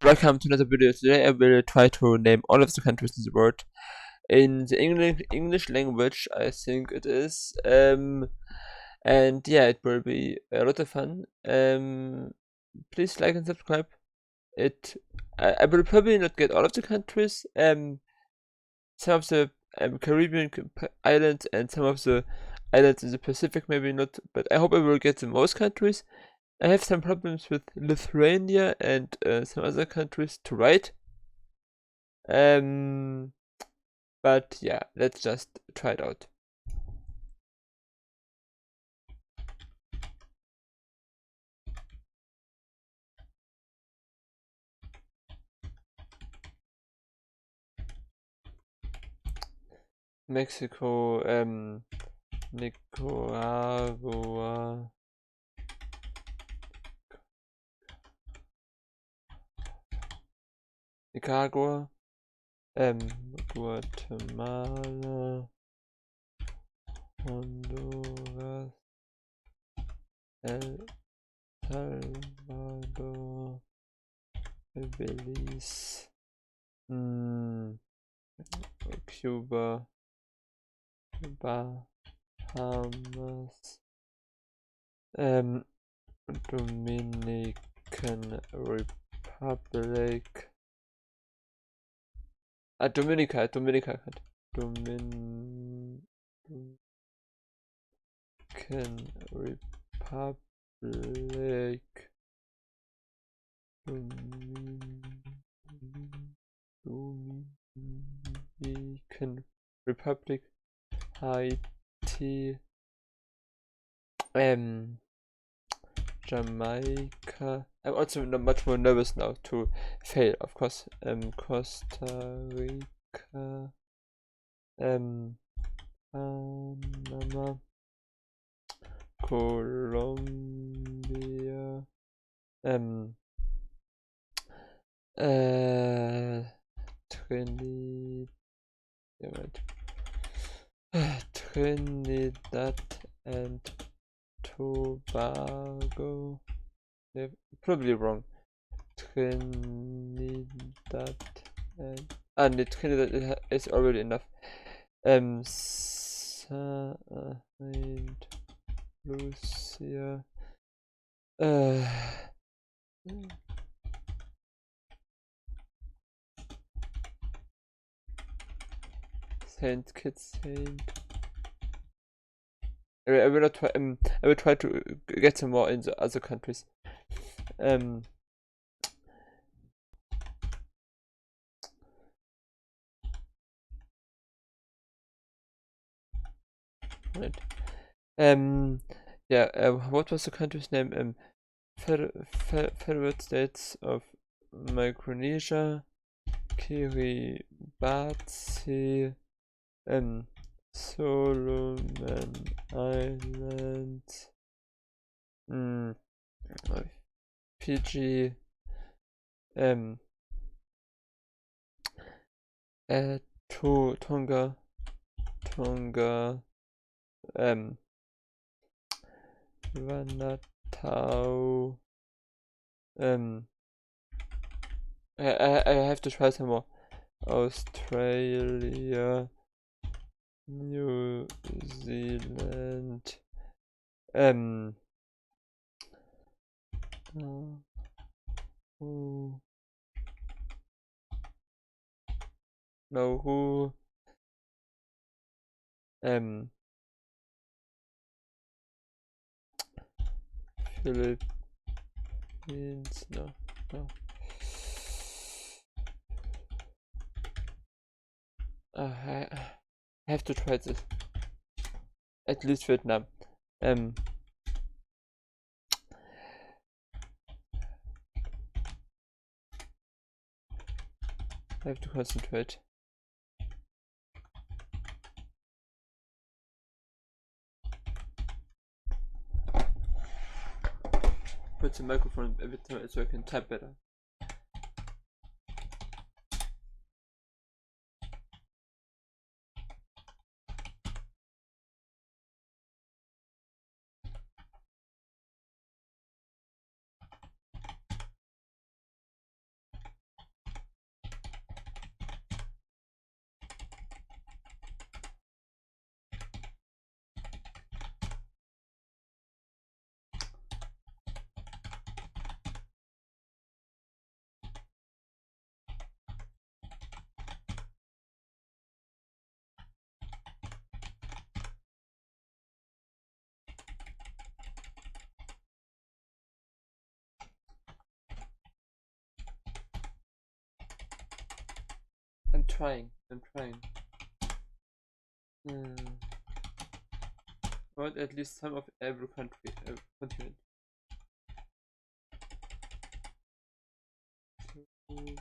Welcome to another video. Today I will try to name all of the countries in the world in the English language, I think it is. And yeah, it will be a lot of fun. Please like and subscribe. I will probably not get all of the countries. Some of the Caribbean islands and some of the islands in the Pacific maybe not, but I hope I will get the most countries. I have some problems with Lithuania and some other countries to write. But yeah, let's just try it out. Mexico, Nicaragua, Guatemala, Honduras, El Salvador, Belize, Cuba, Bahamas, Dominican Republic, Dominica, Dominican Republic, Dominican Republic, Haiti, Jamaica. I'm also much more nervous now to fail, of course. Costa Rica, Panama, Colombia, Trinidad and Tobago. Yeah, probably wrong. Trinidad and no, Trinidad is already enough. Saint Lucia. Saint Kitts, Saint. I will not try. I will try to get some more in the other countries. I Right. Yeah. What was the country's name? Federal States of Micronesia, Kiribati, Solomon Islands, Fiji, Tonga, Vanuatu, I have to try some more. Australia, New Zealand, Nauru, Philippines, no. I have to try this. At least Vietnam. I have to concentrate. Put the microphone a bit so I can type better. trying. I'm trying. Hmm. But at least some of every country, every continent. Mm.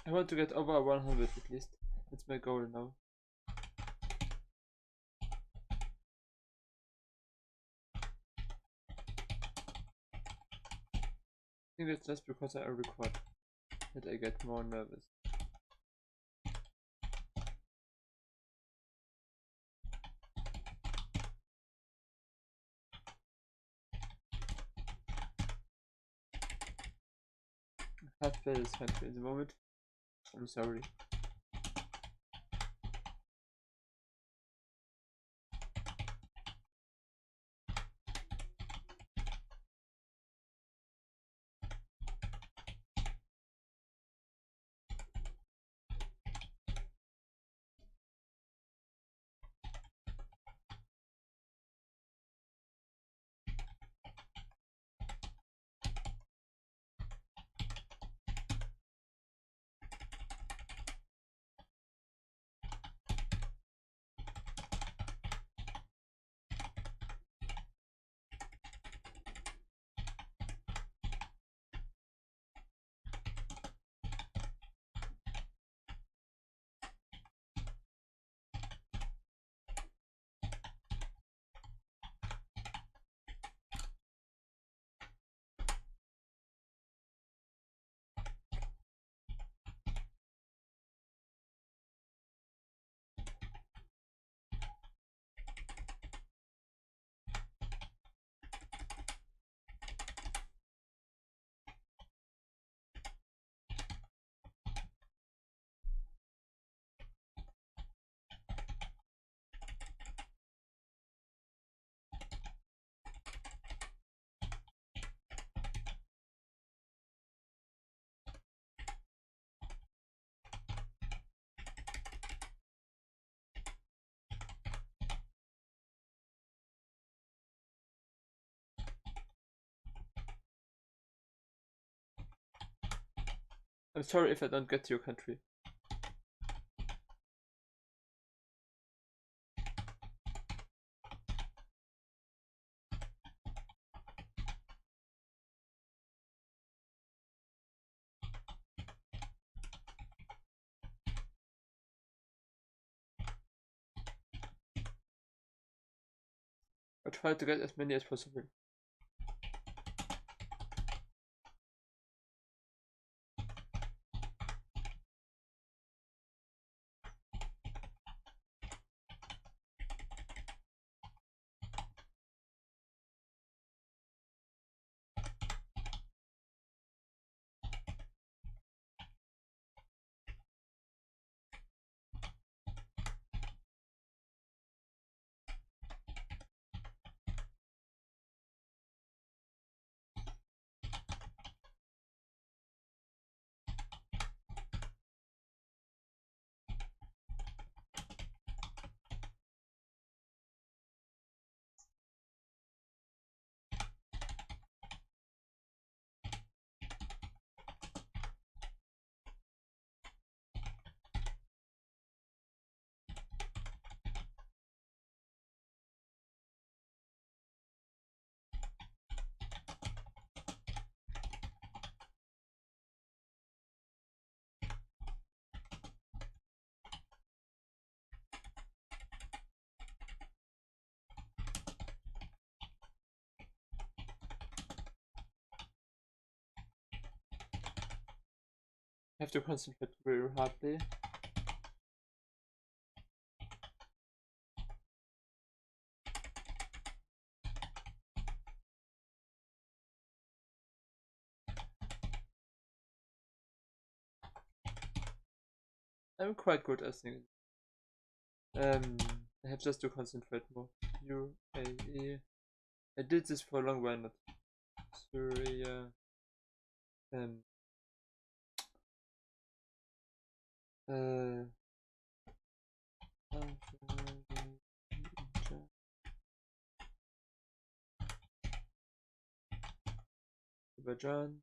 I want to get over 100 at least. That's my goal now. I think it's just because I record that I get more nervous. Half feel is fine at the moment. I'm sorry. I'm sorry if I don't get to your country. I try to get as many as possible. I have to concentrate very hardly. I'm quite good, I think. I have just to concentrate more. UAE. I did this for a long while, not Syria. Um, uh, Azerbaijan,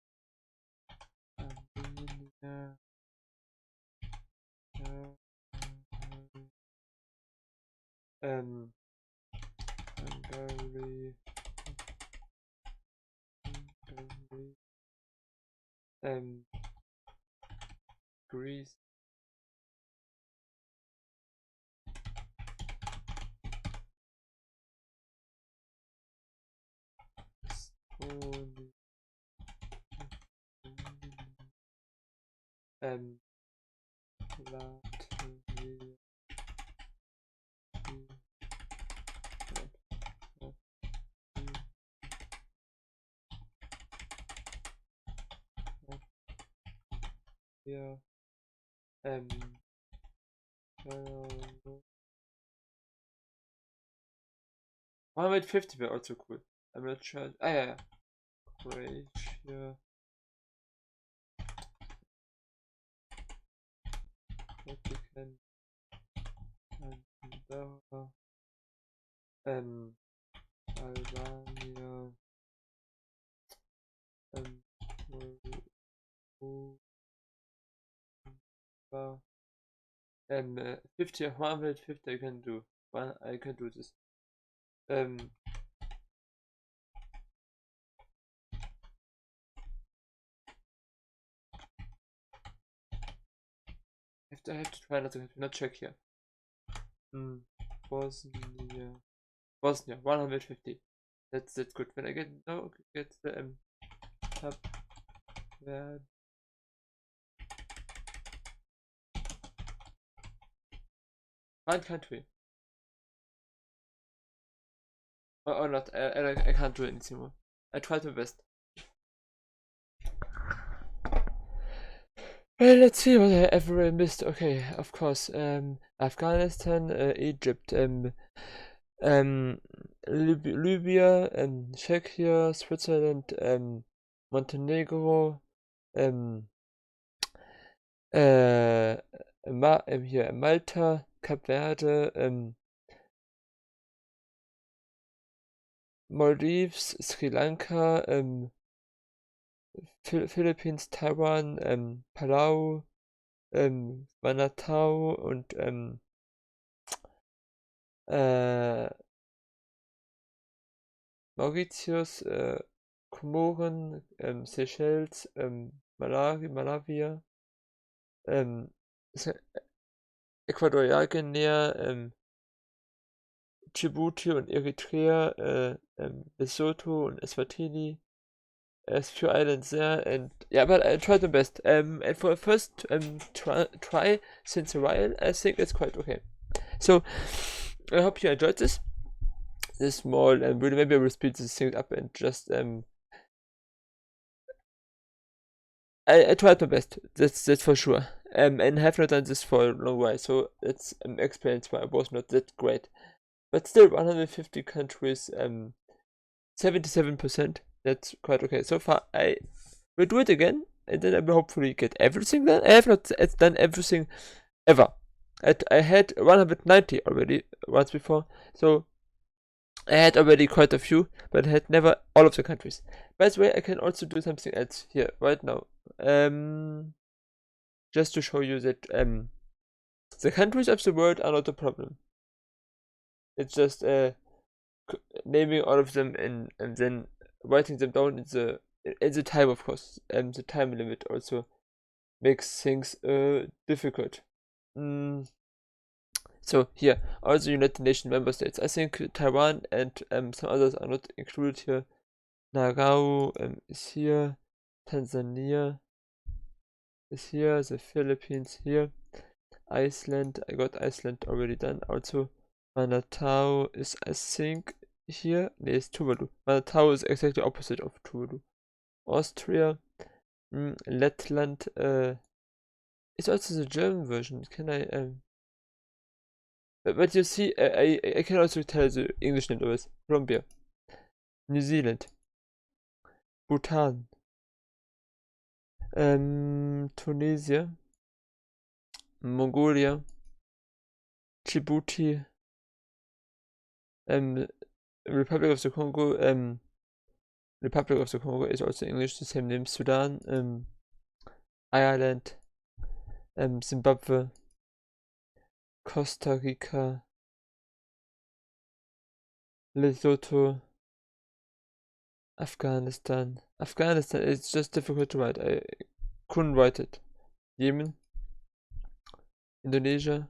Armenia, um, Hungary, um, Greece, Estonia, um, Latvia, yeah, um, 150 were also cool. I'm not sure. Ah, yeah, Croatia, Vatican, Andorra, Albania, Moldova, 50, 150 I can do. I can do this. I have to try not check here. Bosnia, Bosnia, 150. That's good. When I get the tab, one country. Or not. I can't do anything more. I tried my best. Well, let's see what I ever missed. Okay, of course. Afghanistan, Egypt, Libya, Czechia, Switzerland, Montenegro, äh, hier Malta, Kap Verde, Maldives, Sri Lanka, Philippines, Taiwan, Palau, Manatau und äh, Mauritius, Komoren, Seychelles, Malawi, ähm, Se- Äquatorialguinea, Djibouti und Eritrea, Lesotho und Eswatini, as few islands there, and yeah, but I tried my best. And for a first try since a while, I think it's quite okay. So I hope you enjoyed this small, and really maybe I will speed this thing up and just I tried my best. That's for sure. And have not done this for a long while, so it's explains why I was not that great. But still, 150 countries, 77%. That's quite okay. So far, I will do it again, and then I will hopefully get everything done. I have not done everything ever. I had 190 already once before, so I had already quite a few, but I had never all of the countries. By the way, I can also do something else here right now. Just to show you that the countries of the world are not a problem. It's just naming all of them and then writing them down in the time, of course. The time limit also makes things difficult. Mm, so here, all the United Nations member states. I think Taiwan and some others are not included here. Nauru is here. Tanzania is here. The Philippines here. Iceland, I got Iceland already done. Also, Manatau is, I think, here. Nee, it's Tuvalu. Manatau is exactly opposite of Tuvalu. Austria, Lettland, it's also the German version. Can I, but you see, I can also tell the English name of it. Colombia, New Zealand, Bhutan, Tunisia, Mongolia, Djibouti, Republic of the Congo, Republic of the Congo is also English, the same name. Sudan, Ireland, Zimbabwe, Costa Rica, Lesotho, Afghanistan. Afghanistan is just difficult to write. I couldn't write it. Yemen, Indonesia.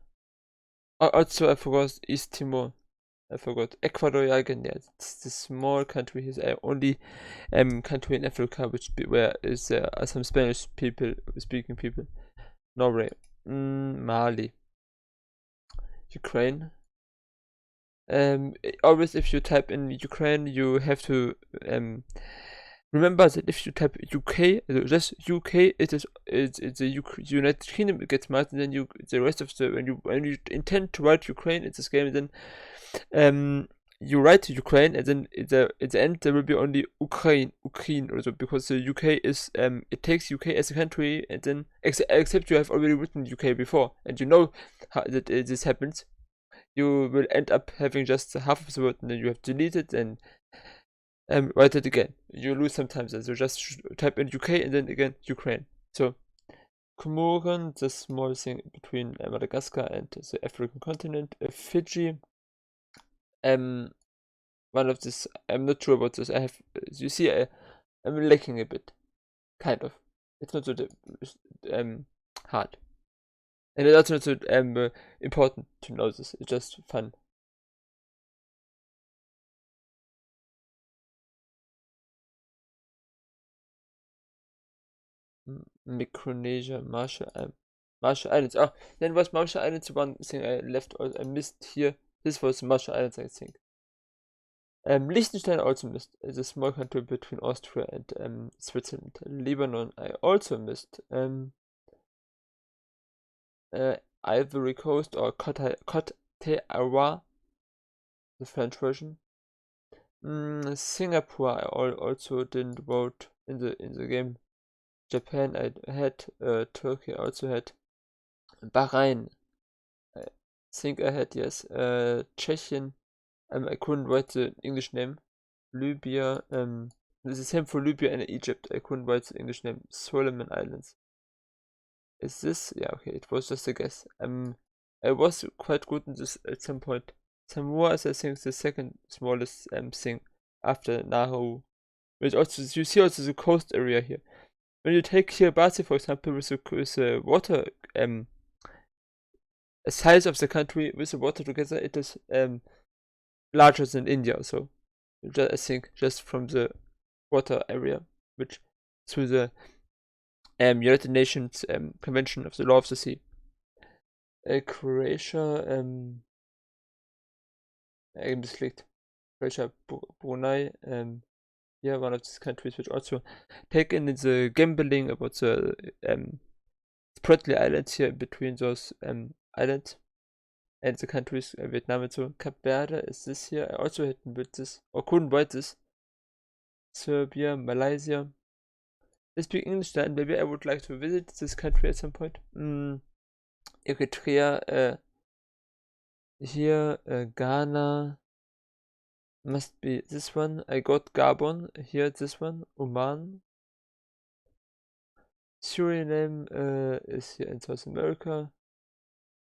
Also, I forgot East Timor. I forgot Ecuador. Guinea. It's the small country. It's the only country in Africa where is some Spanish people speaking people. Norway, Mali, Ukraine. Always if you type in Ukraine, you have to remember that if you type UK, just UK, it's the United Kingdom it gets marked, and then the rest of the when you intend to write Ukraine in this game, then you write Ukraine, and then at the end there will be only Ukraine also, because the UK is it takes UK as a country, and then except you have already written UK before, and you know how that this happens. You will end up having just half of the word, and then you have to delete it and write it again. You lose sometimes, so just type in UK and then again Ukraine. So Comoros, the small thing between Madagascar and the African continent. Fiji, one of this. I'm not sure about this. I have, you see, I'm lacking a bit, kind of. It's not so hard, and it's also not so important to know this. It's just fun. Micronesia, Marshall Islands. Oh, then was Marshall Islands the one thing I left or I missed here? This was Marshall Islands, I think. Liechtenstein I also missed. It's a small country between Austria and Switzerland. Lebanon I also missed. Ivory Coast or Côte d'Ivoire, the French version. Singapore I also didn't vote in the game. Japan I had. Turkey I also had. Bahrain I think I had, yes. Tschechien, I couldn't write the English name. Libya, It's the same for Libya and Egypt. I couldn't write the English name. Solomon Islands. Is this? Yeah, okay. It was just a guess. I was quite good in this at some point. Samoa is, I think, the second smallest thing after Nauru. But also, you see also the coast area here. When you take Kiribati, for example, with the water, the size of the country with the water together, it is larger than India. So, I think just from the water area, which through the United Nations Convention of the Law of the Sea. Croatia, misclicked. Croatia, Brunei, yeah, one of these countries which also take in the gambling about the Spratly Islands here between those islands and the countries, Vietnam and so. Cape Verde is this here. I also had with this, or couldn't write this. Serbia, Malaysia. They speak English there, and maybe I would like to visit this country at some point. Eritrea, here, Ghana. Must be this one. I got Gabon here, this one. Oman. Suriname is here in South America.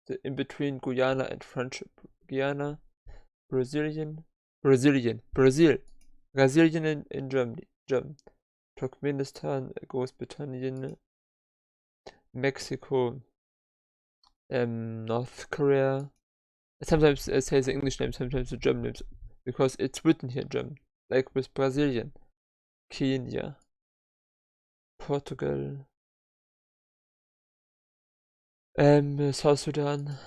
The in between Guyana and French Guyana. Brazil. Brazilian in Germany. Turkmenistan, Großbritannien, Mexico, North Korea. Sometimes I say the English name, sometimes the German names, because it's written here in German, like with Brazilian, Kenya, Portugal, South Sudan,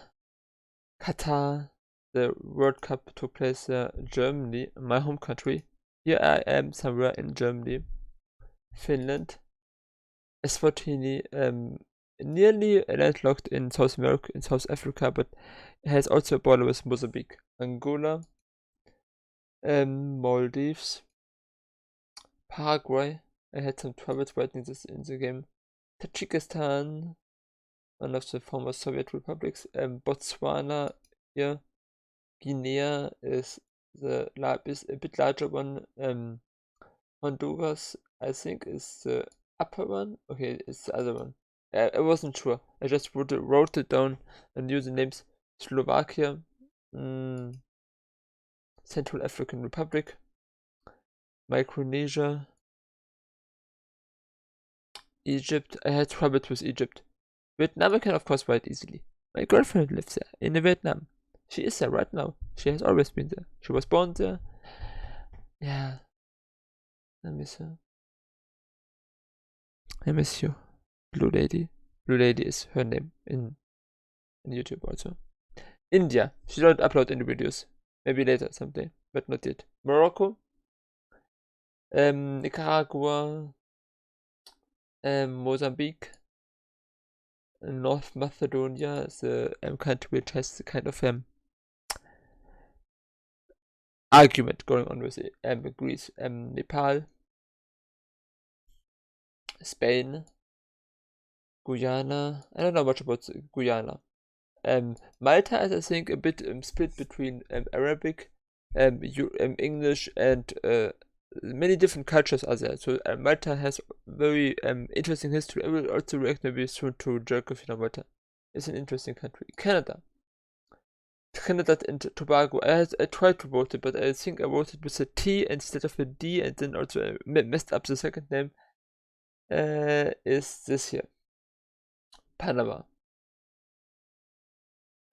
Qatar. The World Cup took place there, Germany, my home country. Here I am somewhere in Germany. Finland, Eswatini, nearly landlocked in South America, in South Africa, but it has also a border with Mozambique. Angola, Maldives, Paraguay. I had some trouble writing this in the game. Tajikistan, one of the former Soviet republics. Botswana, yeah. Guinea is a bit larger one. Honduras, I think, is the upper one. Okay, it's the other one. I wasn't sure. I just wrote it down and used the names. Slovakia, Central African Republic, Micronesia, Egypt. I had trouble with Egypt. Vietnam I can of course write easily. My girlfriend lives there, in Vietnam. She is there right now. She has always been there. She was born there. Yeah. I miss her. I miss you. Blue Lady. Blue Lady is her name in YouTube also. India. She don't upload any videos. Maybe later someday, but not yet. Morocco. Nicaragua. Mozambique. North Macedonia is a country which has the kind of argument going on with Greece. Nepal. Spain. Guyana. I don't know much about Guyana. Malta is, I think, a bit split between Arabic, English, and many different cultures are there. So Malta has very interesting history. I will also react maybe soon to geography of Malta. It's an interesting country. Canada. Trinidad and Tobago. I tried to vote it, but I think I wrote it with a T instead of a D, and then also messed up the second name. Is this here? Panama.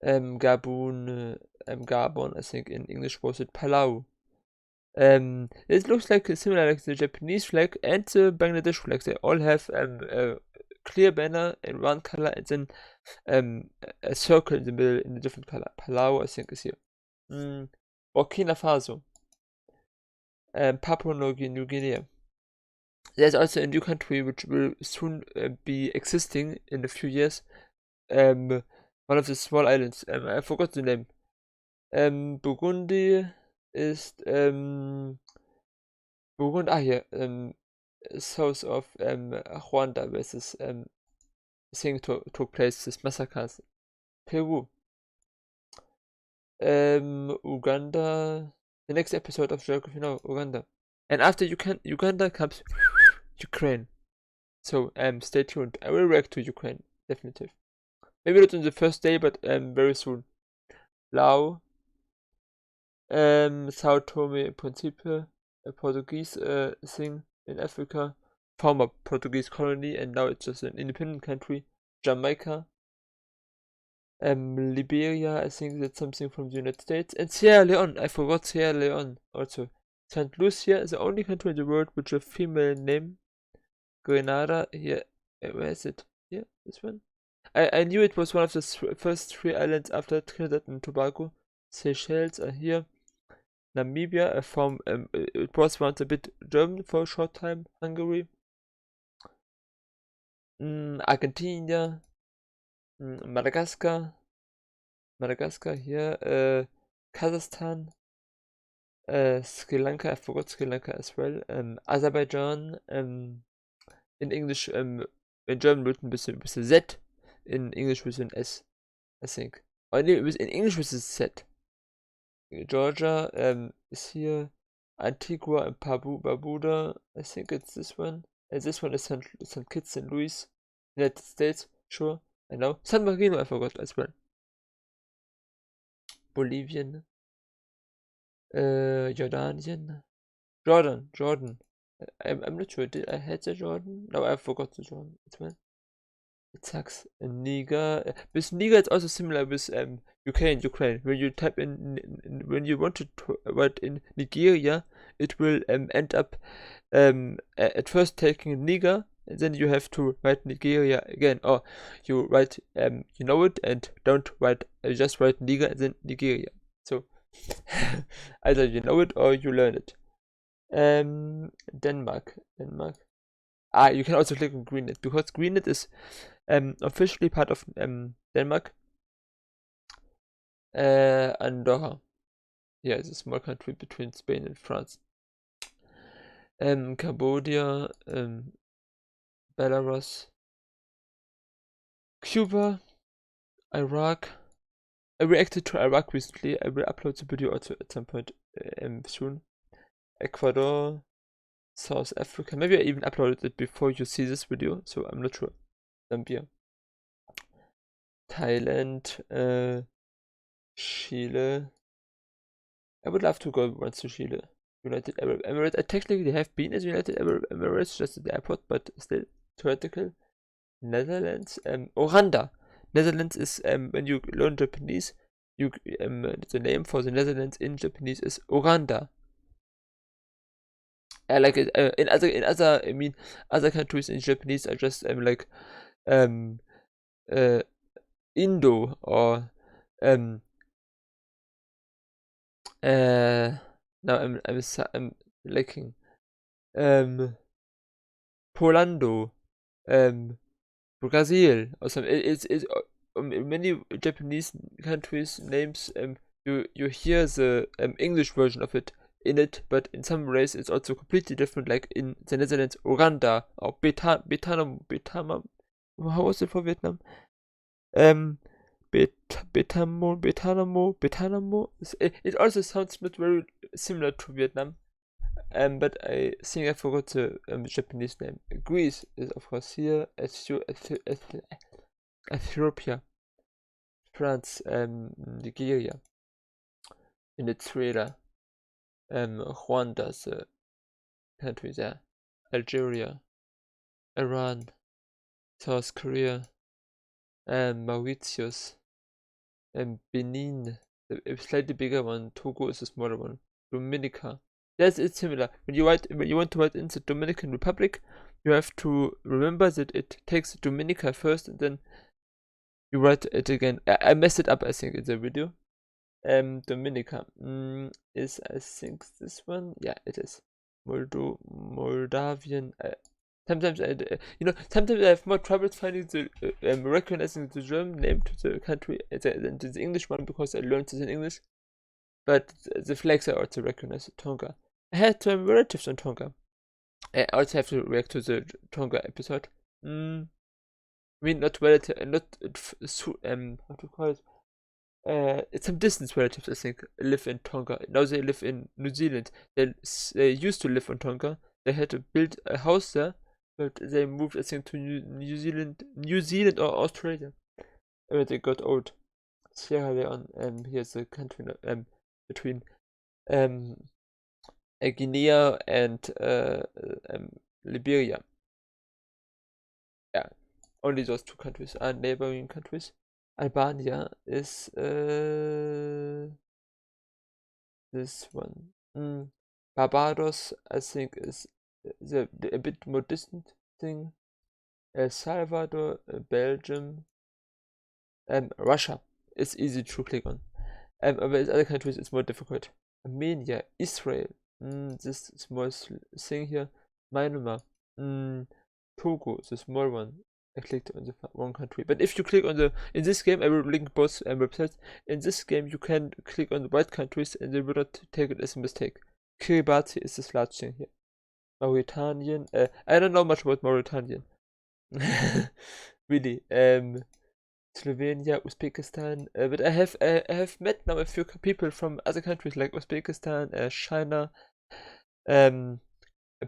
Gabon, I think in English was it Palau. It looks like similar like the Japanese flag and the Bangladesh flag. They all have a clear banner in one color and then a circle in the middle in a different color. Palau, I think, is here. Burkina Faso. Papua New Guinea. There's also a new country which will soon be existing in a few years. One of the small islands. I forgot the name. Burundi ist hier, south of Rwanda, where this thing took place, this massacres. Peru. Uganda. The next episode of Geography Now, Uganda. And after Uganda comes Ukraine. So stay tuned. I will react to Ukraine, definitive. Maybe not on the first day, but very soon. Lao, Sao Tome and Principe, a Portuguese thing in Africa, former Portuguese colony, and now it's just an independent country. Jamaica, Liberia, I think that's something from the United States, and Sierra Leone. I forgot Sierra Leone also. St. Lucia is the only country in the world with a female name. Grenada, here, where is it? Here, this one. I knew it was one of the first 3 islands after Trinidad and Tobago. Seychelles are here. Namibia, it was once a bit German for a short time. Hungary, Argentina, Madagascar here, Kazakhstan, Sri Lanka, I forgot Sri Lanka as well, Azerbaijan, in English, in German written with a Z, in English with an S, I think. Or in English with a Z. Georgia is here. Antigua and Barbuda, I think it's this one. And this one is St. Kitts and Louis, United States, sure, I know. San Marino I forgot as well. Bolivian. Jordanian. Jordan. I'm not sure, did I had the Jordan? No, I forgot the Jordan as well. It sucks. Niger. With Niger, it's also similar with UK and Ukraine. When you type when you want to write in Nigeria, it will end up at first taking Niger, and then you have to write Nigeria again, or you write you know it and don't write just write Niger and then Nigeria. So either you know it or you learn it. Denmark. You can also click on Greenland because Greenland is officially part of Denmark. Andorra. Yeah, it's a small country between Spain and France. Cambodia, Belarus, Cuba, Iraq. I reacted to Iraq recently. I will upload the video also at some point soon. Ecuador, South Africa. Maybe I even uploaded it before you see this video, so I'm not sure. Zambia, Thailand, Chile. I would love to go once to Chile. United Arab Emirates. I technically have been at United Arab Emirates, just at the airport, but still theoretical. Netherlands, Oranda. Netherlands is when you learn Japanese, the name for the Netherlands in Japanese is Oranda. I like it. Other countries in Japanese are just like Indo or now I'm lacking Polando, Brazil or something. It's many Japanese countries names you hear the English version of it in it, but in some ways it's also completely different. Like in the Netherlands, Oranda or Betama. How was it for Vietnam? Betanamo. It also sounds not very similar to Vietnam. But I think I forgot the Japanese name. Greece is of course here. Ethiopia, France, Nigeria, Venezuela, Rwanda's country there, Algeria, Iran, South Korea, Mauritius, Benin, a slightly bigger one. Togo is a smaller one. Dominica. Yes, it's similar. When you want to write in the Dominican Republic, you have to remember that it takes Dominica first, and then you write it again. I messed it up, I think, in the video. Dominica is, I think, this one. Yeah, it is. Moldavian. Sometimes sometimes I have more trouble finding recognizing the German name to the country than to the English one because I learned this in English. But the flags I also recognize. Tonga. I had some relatives in Tonga. I also have to react to the Tonga episode. I mean, not relative, not how to call it. some distant relatives, I think, live in Tonga. Now they live in New Zealand. They used to live in Tonga. They had to build a house there, but they moved, I think, to New Zealand or Australia when they got old. Sierra Leone, here's a country between um, Guinea and Liberia. Yeah, only those two countries are neighboring countries. Albania is this one. Barbados, I think, is a bit more distant thing. El Salvador, Belgium, Russia is easy to click on. But in other countries it's more difficult. Armenia, Israel, this small thing here. Myanmar, Togo, the small one. I clicked on the wrong country. But if you click on in this game, I will link both websites. In this game, you can click on the right countries and they will not take it as a mistake. Kiribati is this large thing here. Mauritanian, I don't know much about Mauritanian. Really. Slovenia, Uzbekistan, but I have met now a few people from other countries like Uzbekistan, China,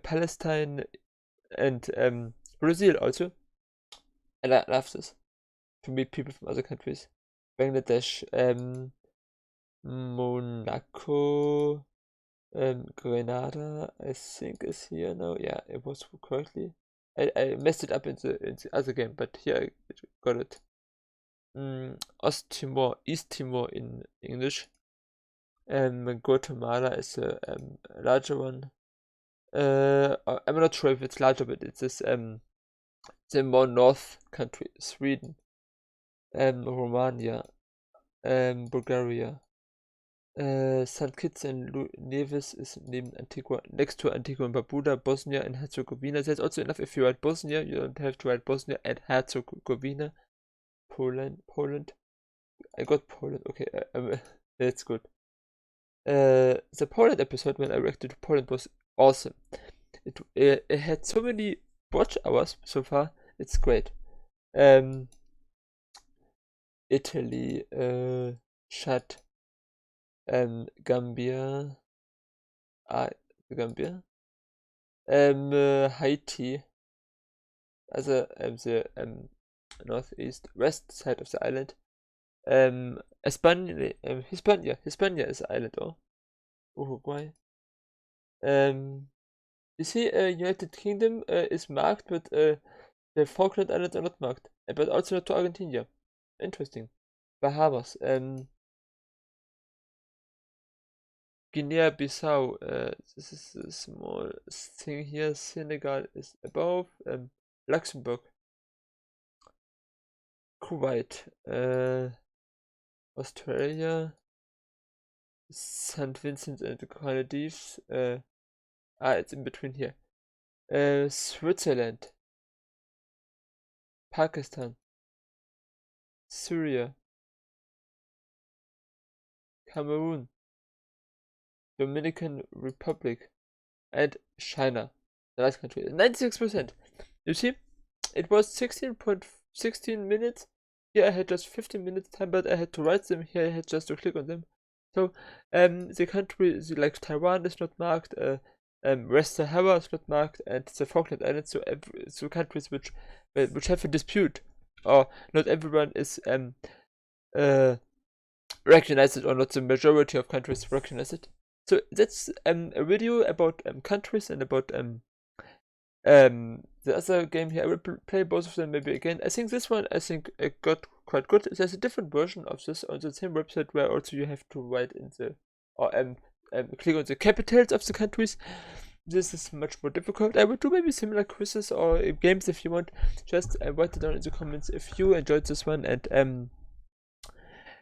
Palestine, and Brazil also. And I love this, to meet people from other countries. Bangladesh, Monaco, Grenada, I think is here now. Yeah, it was correctly. I messed it up in the other game, but here I got it. Osttimor, East Timor in English. Guatemala is a larger one. I'm not sure if it's larger, but it's this the more north country, Sweden, Romania, Bulgaria. St. Kitts and Nevis is next to Antigua and Barbuda, Bosnia and Herzegovina. That's also enough if you write Bosnia. You don't have to write Bosnia and Herzegovina. Poland. I got Poland. Okay, that's good. The Poland episode when I reacted to Poland was awesome. It had so many watch hours so far. It's great. Italy, Chad, Gambia, Gambia, Haiti, also the northeast west side of the island. Hispania is an island, or Uruguay. You see, United Kingdom is marked, but the Falkland Islands are not marked, but also not to Argentina. Interesting. Bahamas, Guinea-Bissau, this is a small thing here. Senegal is above, Luxembourg, Kuwait, Australia, St. Vincent and the Grenadines, it's in between here. Switzerland, Pakistan, Syria, Cameroon, Dominican Republic, and China, the last country. 96%. You see, it was 16 minutes. Here I had just 15 minutes time, but I had to write them. Here I had just to click on them. So, the country like Taiwan is not marked. West Sahara is not marked, and the Falkland Islands. So countries which have a dispute, or not everyone is recognize it, or not the majority of countries recognize it. So that's a video about countries and about the other game here. I will play both of them maybe again. I think this one it got quite good. There's a different version of this on the same website where also you have to write in the or click on the capitals of the countries. This is much more difficult. I will do maybe similar quizzes or games if you want. Just write it down in the comments if you enjoyed this one, and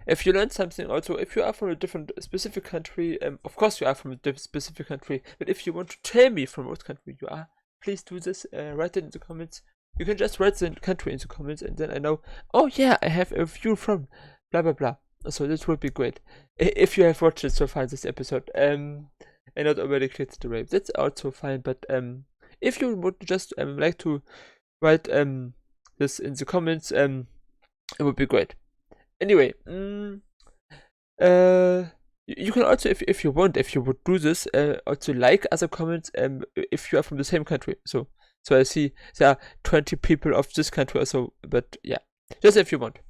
if you learned something. Also, if you are from a different specific country, of course you are from a different specific country, but if you want to tell me from what country you are, please do this. Write it in the comments. You can just write the country in the comments, and then I know, oh yeah, I have a view from blah blah blah. So this would be great if you have watched it so far this episode, and not already clicked the rave. That's also fine. But if you would just like to write this in the comments, it would be great. Anyway, You can also, if you want, if you would do this, also like other comments, if you are from the same country. So I see there are 20 people of this country also, but yeah, just if you want.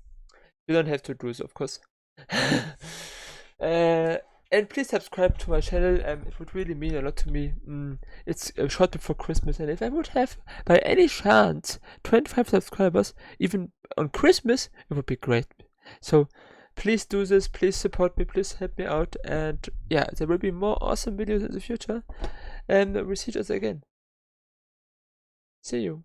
You don't have to do this, of course. uh, and please subscribe to my channel. It would really mean a lot to me. It's short before Christmas, and if I would have, by any chance, 25 subscribers, even on Christmas, it would be great. So please do this. Please support me. Please help me out. And yeah, there will be more awesome videos in the future. And we'll see each other again. See you.